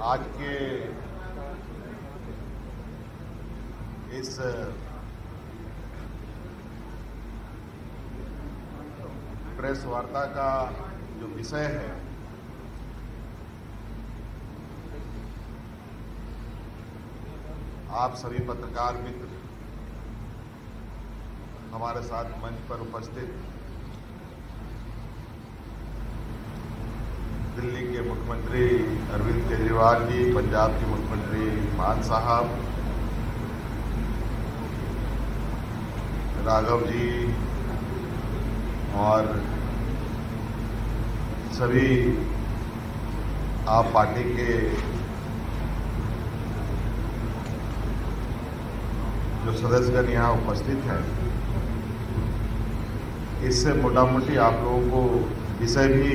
आज के इस प्रेस वार्ता का जो विषय है आप सभी पत्रकार मित्र हमारे साथ मंच पर उपस्थित दिल्ली के मुख्यमंत्री अरविंद केजरीवाल जी, पंजाब के मुख्यमंत्री मान साहब, राघव जी और सभी आप पार्टी के जो सदस्यगण यहाँ उपस्थित हैं, इससे मोटा मोटी आप लोगों को विषय भी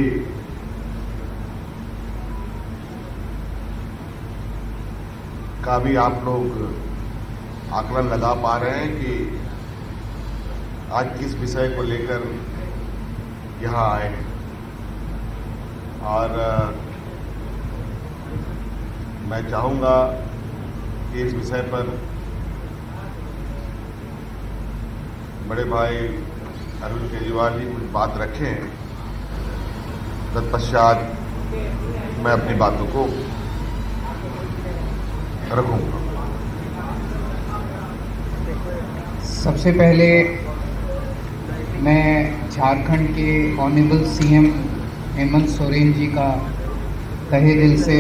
का भी आप लोग आकलन लगा पा रहे हैं कि आज किस विषय को लेकर यहाँ आए हैं। और मैं चाहूँगा कि इस विषय पर बड़े भाई अरविंद केजरीवाल जी कुछ बात रखें, तत्पश्चात मैं अपनी बातों को रखूँगा। सबसे पहले मैं झारखंड के ऑनरेबल सीएम हेमंत सोरेन जी का तहे दिल से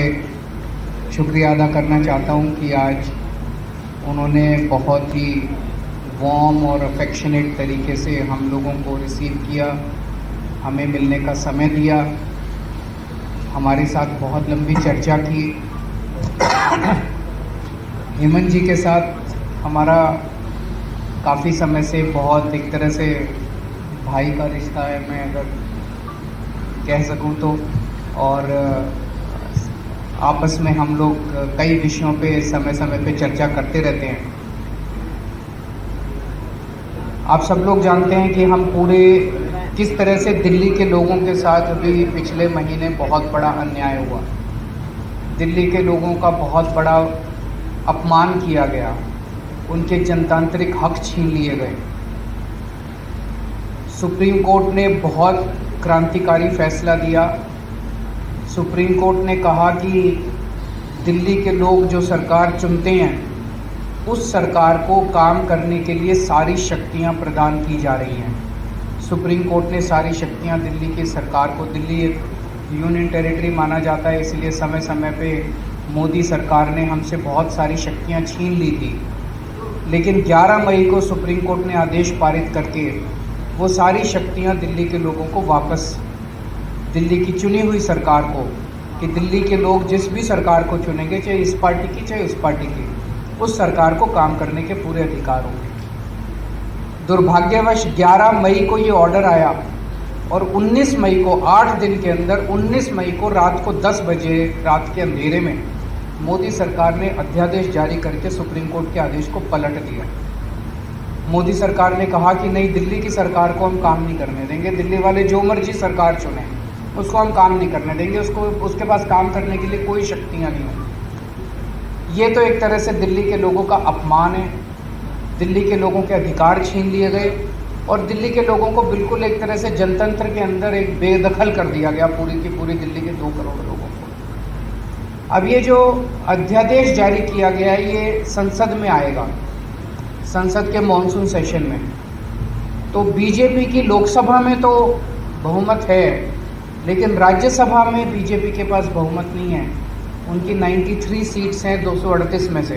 शुक्रिया अदा करना चाहता हूं कि आज उन्होंने बहुत ही वार्म और अफेक्शनेट तरीके से हम लोगों को रिसीव किया, हमें मिलने का समय दिया, हमारे साथ बहुत लंबी चर्चा की। हेमंत जी के साथ हमारा काफ़ी समय से बहुत एक तरह से भाई का रिश्ता है, मैं अगर कह सकूं तो, और आपस में हम लोग कई विषयों पे समय समय पे चर्चा करते रहते हैं। आप सब लोग जानते हैं कि हम पूरे किस तरह से दिल्ली के लोगों के साथ अभी पिछले महीने बहुत बड़ा अन्याय हुआ, दिल्ली के लोगों का बहुत बड़ा अपमान किया गया, उनके जनतांत्रिक हक छीन लिए गए। सुप्रीम कोर्ट ने बहुत क्रांतिकारी फैसला दिया। सुप्रीम कोर्ट ने कहा कि दिल्ली के लोग जो सरकार चुनते हैं उस सरकार को काम करने के लिए सारी शक्तियां प्रदान की जा रही हैं। सुप्रीम कोर्ट ने सारी शक्तियां दिल्ली की सरकार को, दिल्ली एक यूनियन टेरिटरी माना जाता है, इसलिए समय समय पे मोदी सरकार ने हमसे बहुत सारी शक्तियां छीन ली थी। लेकिन 11 मई को सुप्रीम कोर्ट ने आदेश पारित करके वो सारी शक्तियां दिल्ली के लोगों को वापस, दिल्ली की चुनी हुई सरकार को, कि दिल्ली के लोग जिस भी सरकार को चुनेंगे, चाहे इस पार्टी की चाहे उस पार्टी की, उस सरकार को काम करने के पूरे अधिकार होंगे। दुर्भाग्यवश 11 मई को ये ऑर्डर आया और 19 मई को, 8 दिन के अंदर 19 मई को रात को 10 बजे रात के अंधेरे में मोदी सरकार ने अध्यादेश जारी करके सुप्रीम कोर्ट के आदेश को पलट दिया। मोदी सरकार ने कहा कि नहीं, दिल्ली की सरकार को हम काम नहीं करने देंगे, दिल्ली वाले जो मर्जी सरकार चुने उसको हम काम नहीं करने देंगे, उसके पास काम करने के लिए कोई शक्तियाँ नहीं होंगी। ये तो एक तरह से दिल्ली के लोगों का अपमान है, दिल्ली के लोगों के अधिकार छीन लिए गए और दिल्ली के लोगों को बिल्कुल एक तरह से जनतंत्र के अंदर एक बेदखल कर दिया गया, पूरी की पूरी दिल्ली के 2 करोड़ लोगों को। अब ये जो अध्यादेश जारी किया गया है ये संसद में आएगा, संसद के मॉनसून सेशन में। तो बीजेपी की लोकसभा में तो बहुमत है, लेकिन राज्यसभा में बीजेपी के पास बहुमत नहीं है। उनकी 93 सीट्स हैं 238 में से।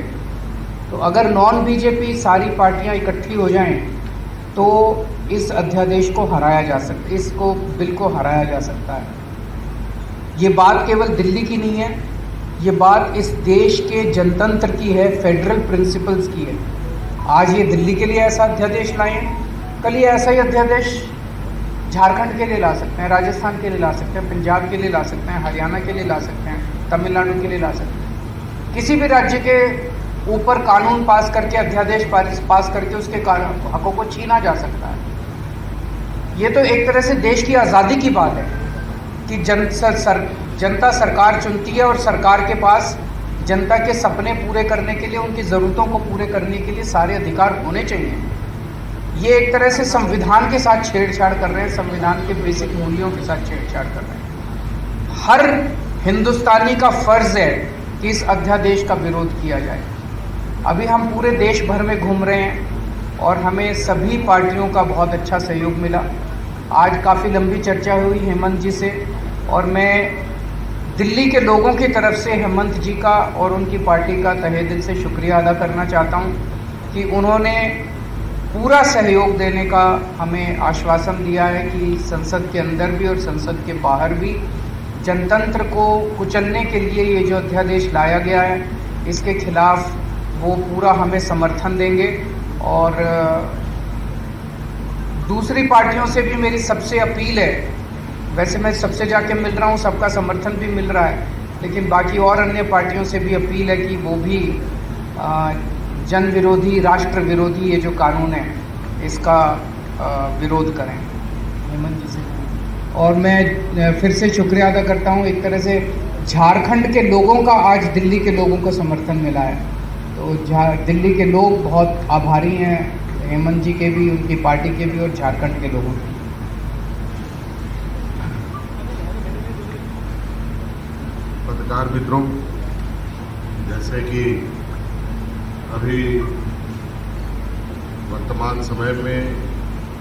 तो अगर नॉन बीजेपी सारी पार्टियां इकट्ठी हो जाएं तो इस अध्यादेश को हराया जा सकता है, इसको बिल को हराया जा सकता है। ये बात केवल दिल्ली की नहीं है, ये बात इस देश के जनतंत्र की है, फेडरल प्रिंसिपल्स की है। आज ये दिल्ली के लिए ऐसा अध्यादेश लाए हैं, कल ये ऐसा ही अध्यादेश झारखंड के लिए ला सकते हैं, राजस्थान के लिए ला सकते हैं, पंजाब के लिए ला सकते हैं, हरियाणा के लिए ला सकते हैं, तमिलनाडु के लिए ला सकते हैं। किसी भी राज्य के ऊपर कानून पास करके, अध्यादेश पास करके उसके हकों को छीना जा सकता है। ये तो एक तरह से देश की आज़ादी की बात है कि जनता सरकार चुनती है और सरकार के पास जनता के सपने पूरे करने के लिए, उनकी ज़रूरतों को पूरे करने के लिए सारे अधिकार होने चाहिए। ये एक तरह से संविधान के साथ छेड़छाड़ कर रहे हैं, संविधान के बेसिक मूल्यों के साथ छेड़छाड़ कर रहे हैं। हर हिंदुस्तानी का फर्ज है कि इस अध्यादेश का विरोध किया जाए। अभी हम पूरे देश भर में घूम रहे हैं और हमें सभी पार्टियों का बहुत अच्छा सहयोग मिला। आज काफ़ी लंबी चर्चा हुई हेमंत जी से, और मैं दिल्ली के लोगों की तरफ से हेमंत जी का और उनकी पार्टी का तहे दिल से शुक्रिया अदा करना चाहता हूं कि उन्होंने पूरा सहयोग देने का हमें आश्वासन दिया है कि संसद के अंदर भी और संसद के बाहर भी जनतंत्र को कुचलने के लिए ये जो अध्यादेश लाया गया है, इसके खिलाफ वो पूरा हमें समर्थन देंगे। और दूसरी पार्टियों से भी मेरी सबसे अपील है, वैसे मैं सबसे जाके मिल रहा हूँ, सबका समर्थन भी मिल रहा है, लेकिन बाकी और अन्य पार्टियों से भी अपील है कि वो भी जन विरोधी, राष्ट्र विरोधी ये जो कानून है इसका विरोध करें। हेमंत जी से और मैं फिर से शुक्रिया अदा करता हूँ। एक तरह से झारखंड के लोगों का आज दिल्ली के लोगों को समर्थन मिला है, तो दिल्ली के लोग बहुत आभारी हैं हेमंत जी के भी, उनकी पार्टी के भी और झारखंड के लोगों के। पत्रकार मित्रों, जैसे कि अभी वर्तमान समय में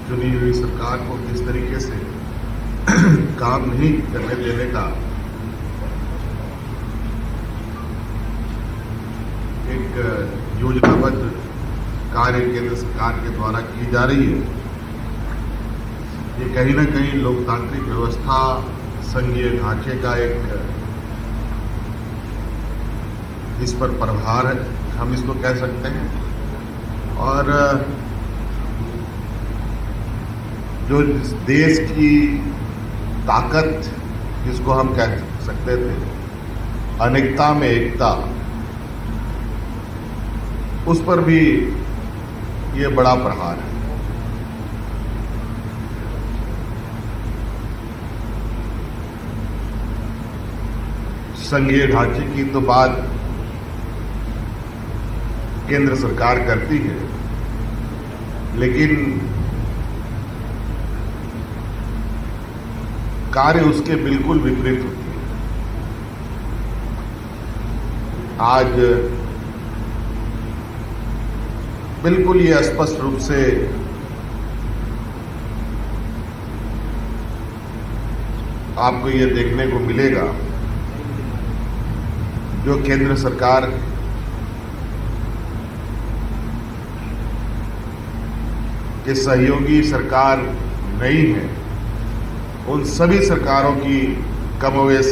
चुनी हुई सरकार को किस तरीके से काम नहीं करने देने का एक योजनाबद्ध कार्य केंद्र सरकार के द्वारा की जा रही है, ये कहीं ना कहीं लोकतांत्रिक व्यवस्था, संघीय ढांचे का एक इस पर प्रभार है, हम इसको कह सकते हैं। और जो देश की ताकत जिसको हम कह सकते थे, अनेकता में एकता, उस पर भी ये बड़ा प्रहार है। संघीय ढांचे की तो बात केंद्र सरकार करती है, लेकिन कार्य उसके बिल्कुल विपरीत होती है। आज बिल्कुल ये स्पष्ट रूप से आपको ये देखने को मिलेगा, जो केंद्र सरकार के सहयोगी सरकार नहीं है, उन सभी सरकारों की कमोवेश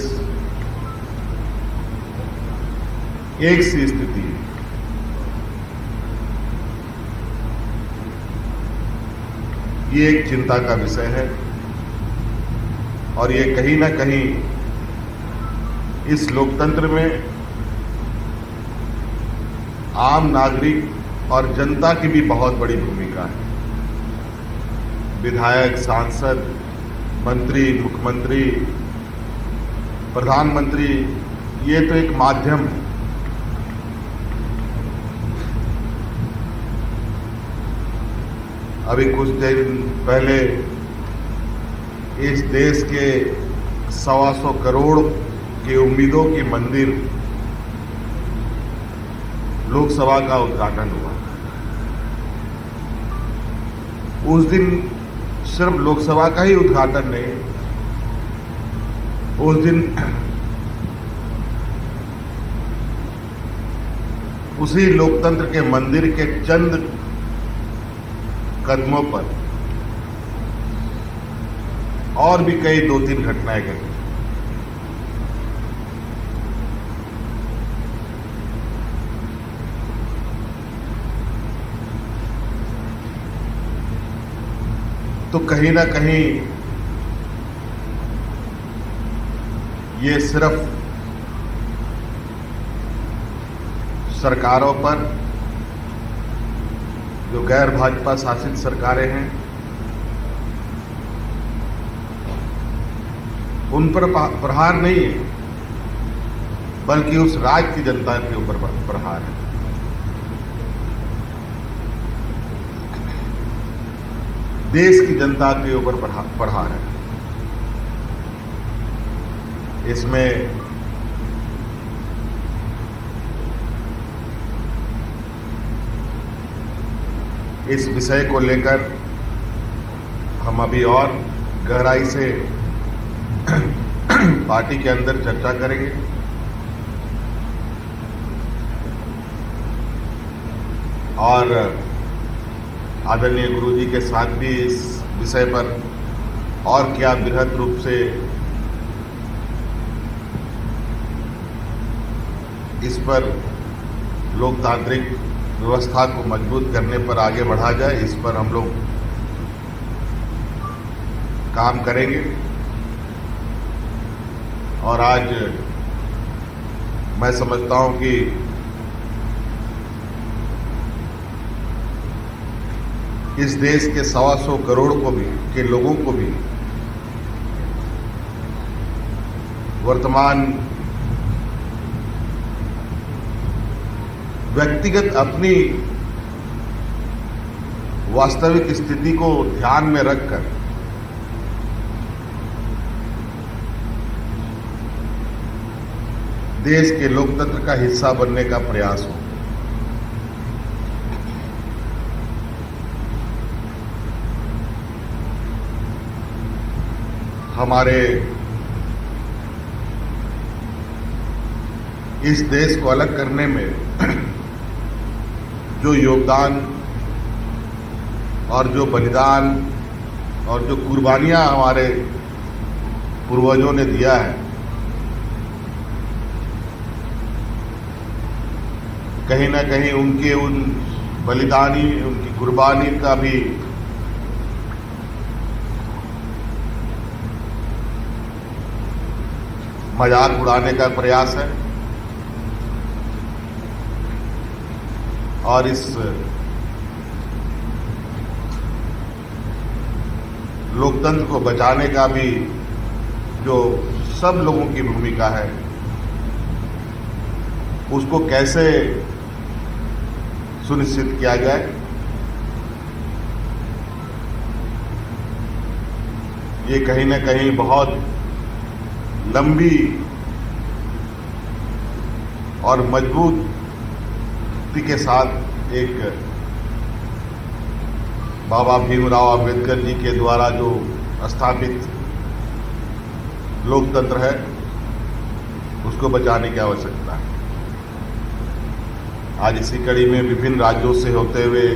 एक सी स्थिति है। ये एक चिंता का विषय है और ये कहीं ना कहीं इस लोकतंत्र में आम नागरिक और जनता की भी बहुत बड़ी भूमिका है। विधायक, सांसद, मंत्री, मुख्यमंत्री, प्रधानमंत्री, ये तो एक माध्यम है। अभी कुछ दिन पहले इस देश के 125 करोड़ के उम्मीदों की मंदिर लोकसभा का उद्घाटन हुआ। उस दिन सिर्फ लोकसभा का ही उद्घाटन नहीं, उस दिन उसी लोकतंत्र के मंदिर के चंद कदमों पर और भी कई 2-3 घटनाएं घटी। तो कहीं ना कहीं ये सिर्फ सरकारों पर, जो गैर भाजपा शासित सरकारें हैं, उन पर प्रहार नहीं है, बल्कि उस राज्य की जनता के ऊपर प्रहार है। देश की जनता के ऊपर प्रहार है। इसमें इस विषय को लेकर हम अभी और गहराई से पार्टी के अंदर चर्चा करेंगे और आदरणीय गुरुजी के साथ भी इस विषय पर और क्या बृहद रूप से इस पर लोकतांत्रिक व्यवस्था को मजबूत करने पर आगे बढ़ा जाए, इस पर हम लोग काम करेंगे। और आज मैं समझता हूं कि इस देश के 125 करोड़ के लोगों को भी वर्तमान व्यक्तिगत अपनी वास्तविक स्थिति को ध्यान में रखकर देश के लोकतंत्र का हिस्सा बनने का प्रयास हो। हमारे इस देश को अलग करने में जो योगदान और जो बलिदान और जो कुर्बानियां हमारे पूर्वजों ने दिया है, कहीं ना कहीं उनके उन बलिदानी, उनकी कुर्बानी का भी मजाक उड़ाने का प्रयास है। और इस लोकतंत्र को बचाने का भी जो सब लोगों की भूमिका है, उसको कैसे सुनिश्चित किया जाए, ये कहीं ना कहीं बहुत लंबी और मजबूत के साथ एक बाबा भीमराव अंबेडकर जी के द्वारा जो स्थापित लोकतंत्र है, उसको बचाने की आवश्यकता है। आज इसी कड़ी में विभिन्न राज्यों से होते हुए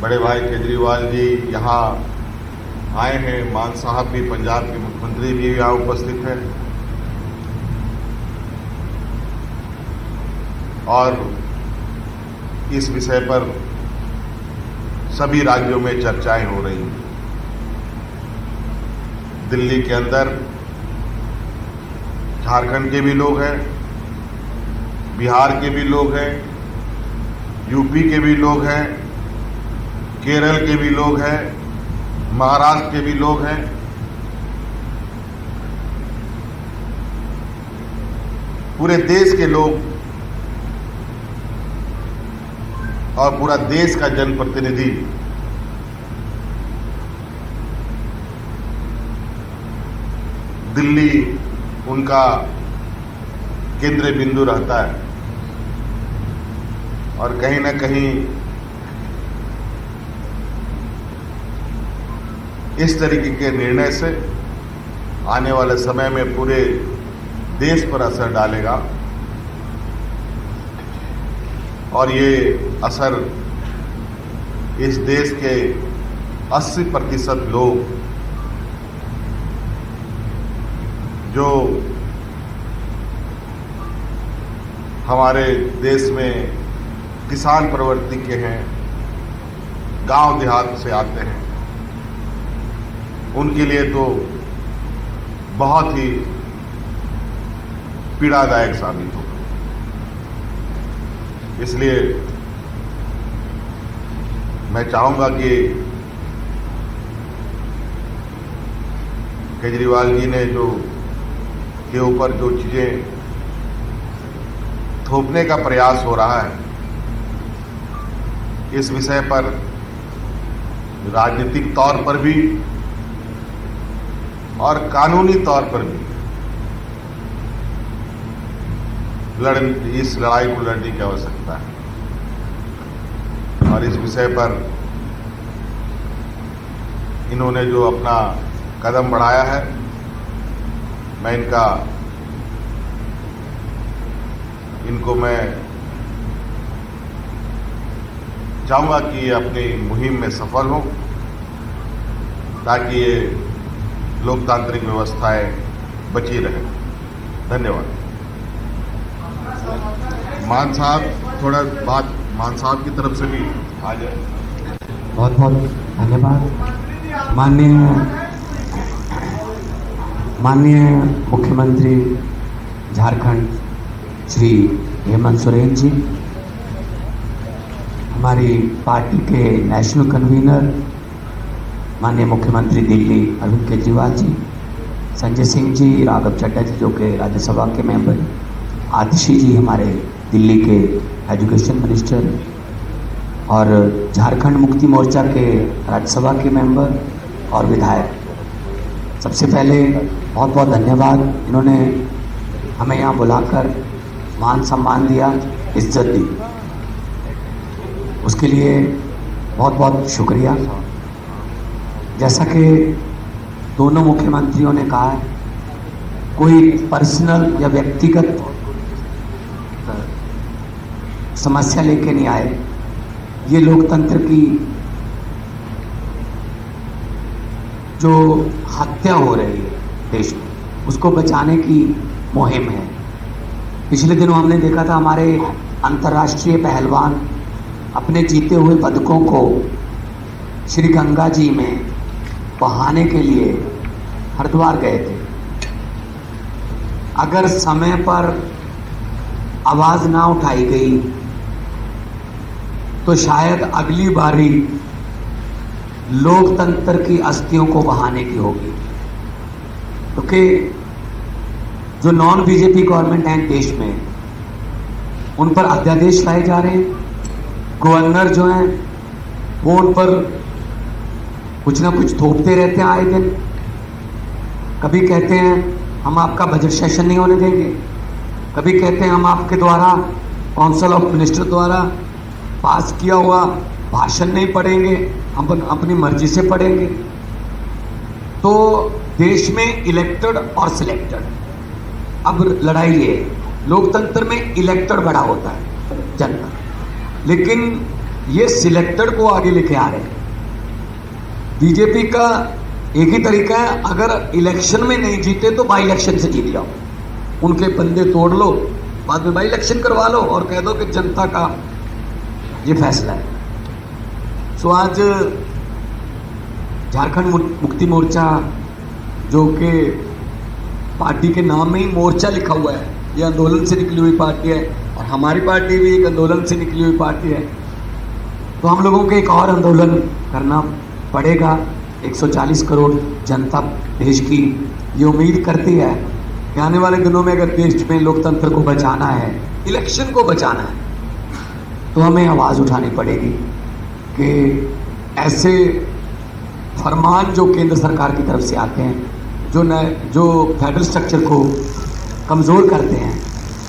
बड़े भाई केजरीवाल जी यहाँ आए हैं, मान साहब भी, पंजाब के मुख्यमंत्री भी यहाँ उपस्थित हैं और इस विषय पर सभी राज्यों में चर्चाएं हो रही हैं। दिल्ली के अंदर झारखंड के भी लोग हैं, बिहार के भी लोग हैं, यूपी के भी लोग हैं, केरल के भी लोग हैं, महाराष्ट्र के भी लोग हैं। पूरे देश के लोग और पूरा देश का जनप्रतिनिधि दिल्ली उनका केंद्र बिंदु रहता है और कहीं ना कहीं इस तरीके के निर्णय से आने वाले समय में पूरे देश पर असर डालेगा और ये असर इस देश के 80% लोग जो हमारे देश में किसान प्रवृत्ति के हैं, गांव देहात से आते हैं, उनके लिए तो बहुत ही पीड़ादायक साबित होगा। इसलिए मैं चाहूंगा कि केजरीवाल जी ने जो के ऊपर जो चीज़ें थोपने का प्रयास हो रहा है, इस विषय पर राजनीतिक तौर पर भी और कानूनी तौर पर भी इस लड़ाई को लड़ने की आवश्यकता है। और इस विषय पर इन्होंने जो अपना कदम बढ़ाया है, इनको मैं चाहूंगा कि ये अपनी मुहिम में सफल हों, ताकि ये लोकतांत्रिक व्यवस्थाएं बची रहें। धन्यवाद। मान साहब, थोड़ा बात मान साहब की तरफ से भी आ जाए। बहुत बहुत धन्यवाद। माननीय मुख्यमंत्री झारखंड श्री हेमंत सोरेन जी, हमारी पार्टी के नेशनल कन्वीनर माननीय मुख्यमंत्री दिल्ली अरविंद केजरीवाल जी, संजय सिंह जी, राघव चड्ढा जी जो कि राज्यसभा के मेंबर, आतिशी जी हमारे दिल्ली के एजुकेशन मिनिस्टर, और झारखंड मुक्ति मोर्चा के राज्यसभा के मेंबर और विधायक, सबसे पहले बहुत बहुत धन्यवाद। इन्होंने हमें यहाँ बुलाकर मान सम्मान दिया, इज्जत दी, उसके लिए बहुत बहुत शुक्रिया। जैसा कि दोनों मुख्यमंत्रियों ने कहा है, कोई पर्सनल या व्यक्तिगत समस्या लेके नहीं आए। ये लोकतंत्र की जो हत्या हो रही है देश में, उसको बचाने की मुहिम है। पिछले दिनों हमने देखा था हमारे अंतर्राष्ट्रीय पहलवान अपने जीते हुए पदकों को श्री गंगा जी में बहाने के लिए हरिद्वार गए थे। अगर समय पर आवाज ना उठाई गई तो शायद अगली बारी लोकतंत्र की अस्थियों को बहाने की होगी, क्योंकि जो नॉन बीजेपी गवर्नमेंट है देश में, उन पर अध्यादेश लाए जा रहे हैं। गवर्नर जो हैं वो उन पर कुछ ना कुछ थोपते रहते हैं आए दिन। कभी कहते हैं हम आपका बजट सेशन नहीं होने देंगे, कभी कहते हैं हम आपके द्वारा काउंसिल ऑफ मिनिस्टर द्वारा पास किया हुआ भाषण नहीं पढ़ेंगे, हम अपनी मर्जी से पढ़ेंगे। तो देश में इलेक्टेड और सिलेक्टेड, अब लड़ाई है। लोकतंत्र में इलेक्टेड बड़ा होता है जनता, लेकिन ये सिलेक्टेड को आगे लेके आ रहे हैं। बीजेपी का एक ही तरीका है, अगर इलेक्शन में नहीं जीते तो बाई इलेक्शन से जीत जाओ, उनके बंदे तोड़ लो, बाद में बाई इलेक्शन करवा लो और कह दो कि जनता का ये फैसला है। सो आज झारखंड मुक्ति मोर्चा, जो कि पार्टी के नाम में ही मोर्चा लिखा हुआ है, ये आंदोलन से निकली हुई पार्टी है, और हमारी पार्टी भी एक आंदोलन से निकली हुई पार्टी है। तो हम लोगों को एक और आंदोलन करना पड़ेगा। 140 करोड़ जनता देश की ये उम्मीद करती है कि आने वाले दिनों में अगर देश में लोकतंत्र को बचाना है, इलेक्शन को बचाना है, तो हमें आवाज़ उठानी पड़ेगी कि ऐसे फरमान जो केंद्र सरकार की तरफ से आते हैं, जो फेडरल स्ट्रक्चर को कमज़ोर करते हैं,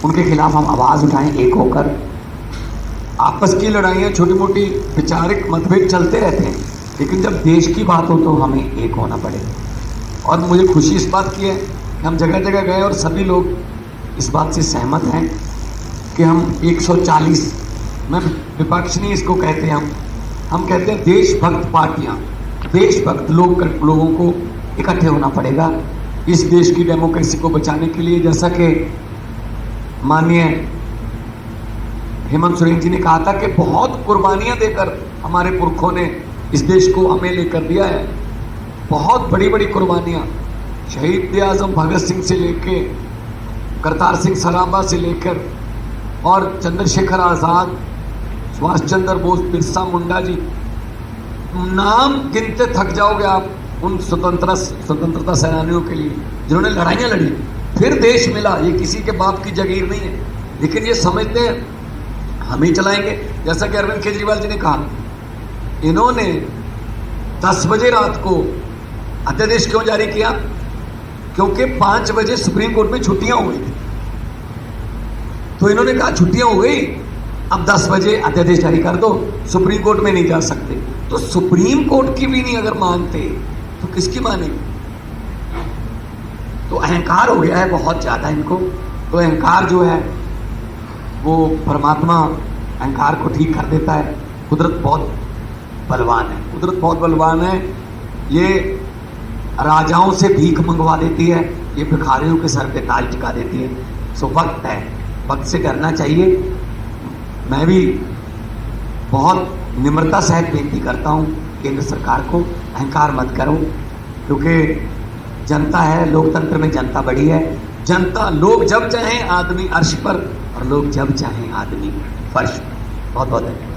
उनके खिलाफ हम आवाज़ उठाएं एक होकर। आपस की लड़ाइयाँ, छोटी मोटी वैचारिक मतभेद चलते रहते हैं, लेकिन जब देश की बात हो तो हमें एक होना पड़ेगा। और मुझे खुशी इस बात की है कि हम जगह जगह गए और सभी लोग इस बात से सहमत हैं कि हम 140, मैं विपक्ष नहीं इसको कहते हैं, हम कहते हैं देशभक्त पार्टियां, देशभक्त लोगों को इकट्ठे होना पड़ेगा इस देश की डेमोक्रेसी को बचाने के लिए। जैसा कि माननीय हेमंत सोरेन जी ने कहा था कि बहुत कुर्बानियां देकर हमारे पुरखों ने इस देश को हमें लेकर दिया है, बहुत बड़ी बड़ी कुर्बानियां। शहीद आजम भगत सिंह से लेकर, करतार सिंह सराभा से लेकर, और चंद्रशेखर आज़ाद, सुभाष चंद्र बोस, बिरसा मुंडा जी, नाम गिनते थक जाओगे आप। उन स्वतंत्रता सेनानियों के लिए जिन्होंने लड़ाइयाँ लड़ी, फिर देश मिला। ये किसी के बाप की जागीर नहीं है, लेकिन ये समझते हैं हम ही चलाएंगे। जैसा कि अरविंद केजरीवाल जी ने कहा, इन्होंने 10 बजे रात को अध्यादेश क्यों जारी किया? क्योंकि 5 बजे सुप्रीम कोर्ट में छुट्टियां हो गई थी। तो इन्होंने कहा छुट्टियां हो गई, अब 10 बजे अध्यादेश जारी कर दो, सुप्रीम कोर्ट में नहीं जा सकते। तो सुप्रीम कोर्ट की भी नहीं अगर मानते तो किसकी मानेंगे? तो अहंकार हो गया है बहुत ज्यादा इनको। तो अहंकार जो है वो परमात्मा अहंकार को ठीक कर देता है। कुदरत बहुत बलवान है, कुदरत बहुत बलवान है। ये राजाओं से भीख मंगवा देती है, ये भिखारियों के सर पे ताज टिका देती है। सो वक्त है, वक्त से करना चाहिए। मैं भी बहुत निम्रता सहित बेनती करता हूँ केंद्र सरकार को, अहंकार मत करो, क्योंकि जनता है, लोकतंत्र में जनता बड़ी है। जनता, लोग जब चाहें आदमी अर्श पर और लोग जब चाहें आदमी फर्श पर। बहुत बहुत धन्यवाद।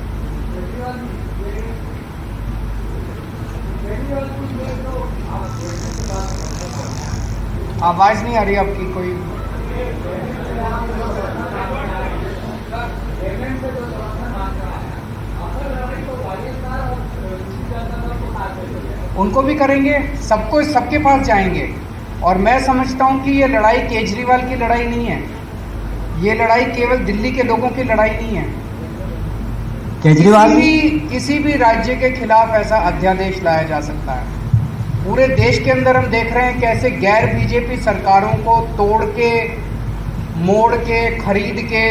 आवाज नहीं आ रही आपकी कोई। उनको भी करेंगे, सबको, सबके पास जाएंगे। और मैं समझता हूं कि ये लड़ाई केजरीवाल की लड़ाई नहीं है, ये लड़ाई केवल दिल्ली के लोगों की लड़ाई नहीं है। केजरीवाल किसी भी राज्य के खिलाफ ऐसा अध्यादेश लाया जा सकता है। पूरे देश के अंदर हम देख रहे हैं कैसे गैर बीजेपी सरकारों को तोड़ के, मोड़ के, खरीद के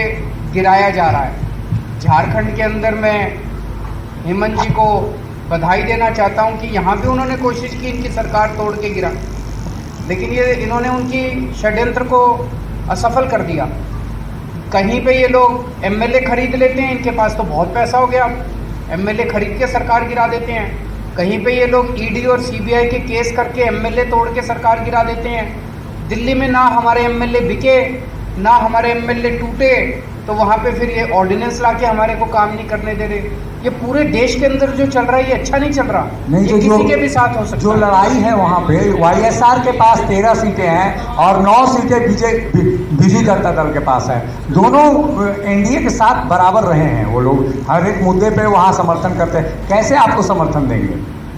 गिराया जा रहा है। झारखंड के अंदर मैं हेमंत जी को बधाई देना चाहता हूं कि यहाँ भी उन्होंने कोशिश की इनकी सरकार तोड़ के गिरा, लेकिन ये इन्होंने उनकी षड्यंत्र को असफल कर दिया। कहीं पे ये लोग एमएलए खरीद लेते हैं, इनके पास तो बहुत पैसा हो गया, एमएलए खरीद के सरकार गिरा देते हैं। कहीं पे ये लोग ईडी और सीबीआई के केस करके एमएलए तोड़ के सरकार गिरा देते हैं। दिल्ली में ना हमारे एमएलए बिके, ना हमारे एमएलए टूटे, तो वहाँ पे फिर ये ऑर्डिनेंस लाके हमारे को काम नहीं करने दे रहे। ये पूरे देश के अंदर जो चल रहा है ये अच्छा नहीं चल रहा। नहीं, ये किसी के भी साथ हो सकता जो है। लड़ाई है वहाँ पे वाईएसआर के पास 13 सीटें हैं और 9 सीटें बीजेपी जनता दल के पास है। दोनों एनडीए के साथ बराबर रहे हैं, वो लोग हर एक मुद्दे पे वहाँ समर्थन करते हैं। कैसे आपको समर्थन देंगे?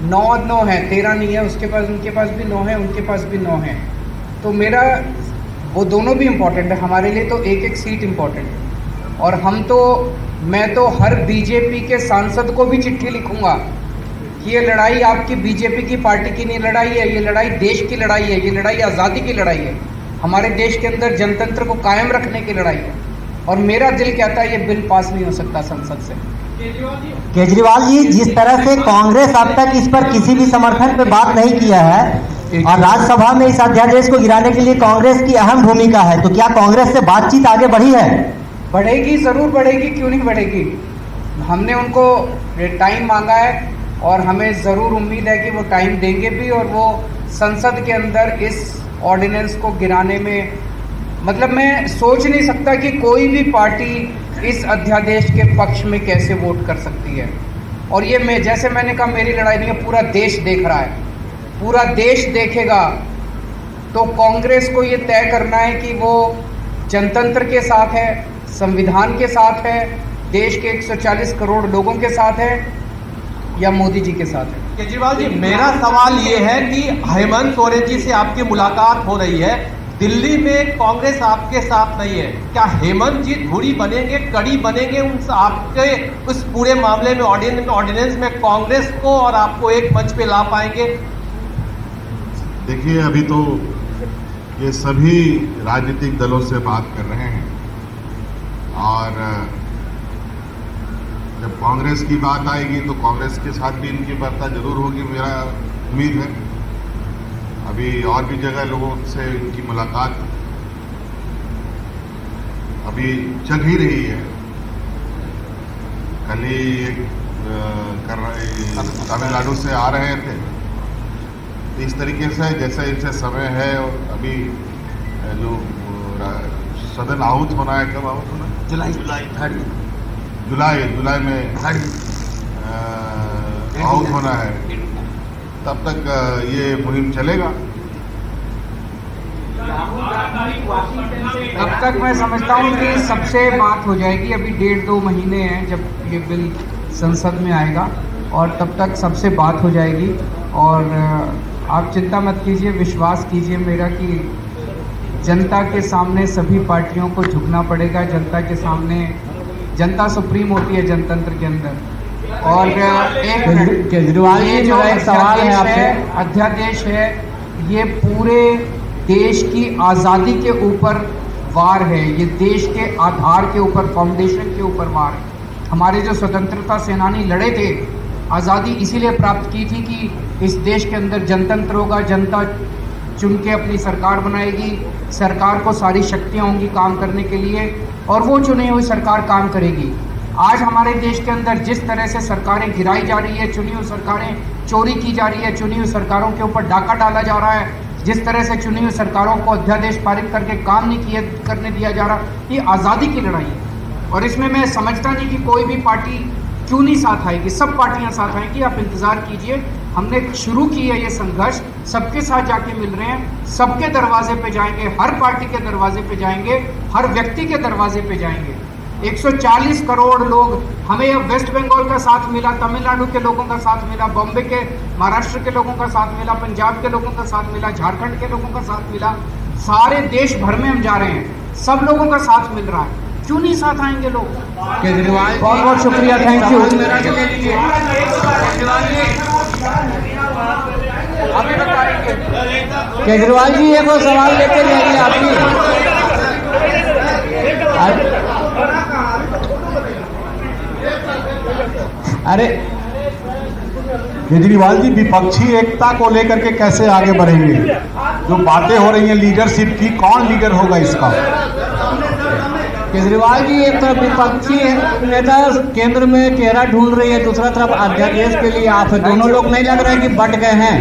9 है, 13 नहीं है उसके पास, उनके पास भी 9 है, उनके पास भी 9 है। तो मेरा, वो दोनों भी इम्पोर्टेंट है, हमारे लिए तो एक एक सीट इम्पोर्टेंट है। और मैं तो हर बीजेपी के सांसद को भी चिट्ठी लिखूंगा कि ये लड़ाई आपकी बीजेपी की पार्टी की नहीं लड़ाई है, ये लड़ाई देश की लड़ाई है, ये लड़ाई आज़ादी की लड़ाई है, हमारे देश के अंदर जनतंत्र को कायम रखने की लड़ाई है। और मेरा दिल कहता है ये बिल पास नहीं हो सकता संसद से। केजरीवाल जी, जिस तरह से कांग्रेस अब तक इस पर किसी भी समर्थन पे बात नहीं किया है और राज्यसभा में इस अध्यादेश को गिराने के लिए कांग्रेस की अहम भूमिका है, तो क्या कांग्रेस से बातचीत आगे बढ़ी है? बढ़ेगी, ज़रूर बढ़ेगी, क्यों नहीं बढ़ेगी। हमने उनको टाइम मांगा है और हमें ज़रूर उम्मीद है कि वो टाइम देंगे भी, और वो संसद के अंदर इस ऑर्डिनेंस को गिराने में, मतलब मैं सोच नहीं सकता कि कोई भी पार्टी इस अध्यादेश के पक्ष में कैसे वोट कर सकती है। और ये जैसे मैंने कहा, मेरी लड़ाई नहीं है, पूरा देश देख रहा है, पूरा देश देखेगा। तो कांग्रेस को ये तय करना है कि वो जनतंत्र के साथ है, संविधान के साथ है, देश के 140 करोड़ लोगों के साथ है, या मोदी जी के साथ है। केजरीवाल जी, मेरा सवाल ये है कि हेमंत सोरेन जी से आपकी मुलाकात हो रही है, दिल्ली में कांग्रेस आपके साथ नहीं है, क्या हेमंत जी धुरी बनेंगे, कड़ी बनेंगे उन आपके उस पूरे मामले में, ऑर्डिनेंस में कांग्रेस को और आपको एक मंच पे ला पाएंगे? देखिए, अभी तो ये सभी राजनीतिक दलों से बात कर रहे हैं और जब कांग्रेस की बात आएगी तो कांग्रेस के साथ भी इनकी वार्ता जरूर होगी, मेरा उम्मीद है। अभी और भी जगह लोगों से इनकी मुलाकात अभी चल ही रही है। कल ही तमिलनाडु से आ रहे थे। इस तरीके से जैसे जैसे समय है, और अभी जो सदन आउट होना है, कब आउट होना है? जुलाई में आउट होना है, तब तक ये मुहिम चलेगा। तब तक मैं समझता हूँ कि सबसे बात हो जाएगी। अभी 1.5-2 महीने हैं जब ये बिल संसद में आएगा, और तब तक सबसे बात हो जाएगी। और आप चिंता मत कीजिए, विश्वास कीजिए मेरा कि जनता के सामने सभी पार्टियों को झुकना पड़ेगा। जनता के सामने, जनता सुप्रीम होती है जनतंत्र के अंदर। और एक केजरीवाल जी, ये जो मेरा एक सवाल है आपसे। अध्यादेश है, ये पूरे देश की आज़ादी के ऊपर वार है। ये देश के आधार के ऊपर, फाउंडेशन के ऊपर वार है। हमारे जो स्वतंत्रता सेनानी लड़े थे, आज़ादी इसीलिए प्राप्त की थी कि इस देश के अंदर जनतंत्र होगा, जनता चुन के अपनी सरकार बनाएगी, सरकार को सारी शक्तियाँ होंगी काम करने के लिए, और वो चुनी हुई सरकार काम करेगी। आज हमारे देश के अंदर जिस तरह से सरकारें गिराई जा रही है, चुनी हुई सरकारें चोरी की जा रही है, चुनी हुई सरकारों के ऊपर डाका डाला जा रहा है, जिस तरह से चुनी हुई सरकारों को अध्यादेश पारित करके काम नहीं करने दिया जा रहा, ये आज़ादी की लड़ाई है। और इसमें मैं समझता नहीं कि कोई भी पार्टी क्यों नहीं साथ आएगी। सब पार्टियां साथ आएंगी, आप इंतज़ार कीजिए। हमने शुरू की है ये संघर्ष, सबके साथ जाके मिल रहे हैं, सबके दरवाजे पे जाएंगे, हर पार्टी के दरवाजे पे जाएंगे, हर व्यक्ति के दरवाजे पे जाएंगे। 140 करोड़ लोग, हमें अब वेस्ट बंगाल का साथ मिला, तमिलनाडु के लोगों का साथ मिला, बॉम्बे के, महाराष्ट्र के लोगों का साथ मिला, पंजाब के लोगों का साथ मिला, झारखंड के लोगों का साथ मिला, सारे देश भर में हम जा रहे हैं, सब लोगों का साथ मिल रहा है। क्यों नहीं साथ आएंगे लोग? केजरीवाल, बहुत बहुत शुक्रिया, थैंक यू। अभी बताएंगे केजरीवाल जी, एक और सवाल लेके जाइए आपकी। अरे केजरीवाल जी, विपक्षी एकता को लेकर के कैसे आगे बढ़ेंगे? जो बातें हो रही हैं लीडरशिप की, कौन लीडर होगा इसका? केजरीवाल जी, एक तरफ विपक्षी नेता केंद्र में चेहरा ढूंढ रही है, दूसरा तरफ अध्यादेश के लिए आप दोनों लोग नहीं लग रहे हैं कि बट गए हैं?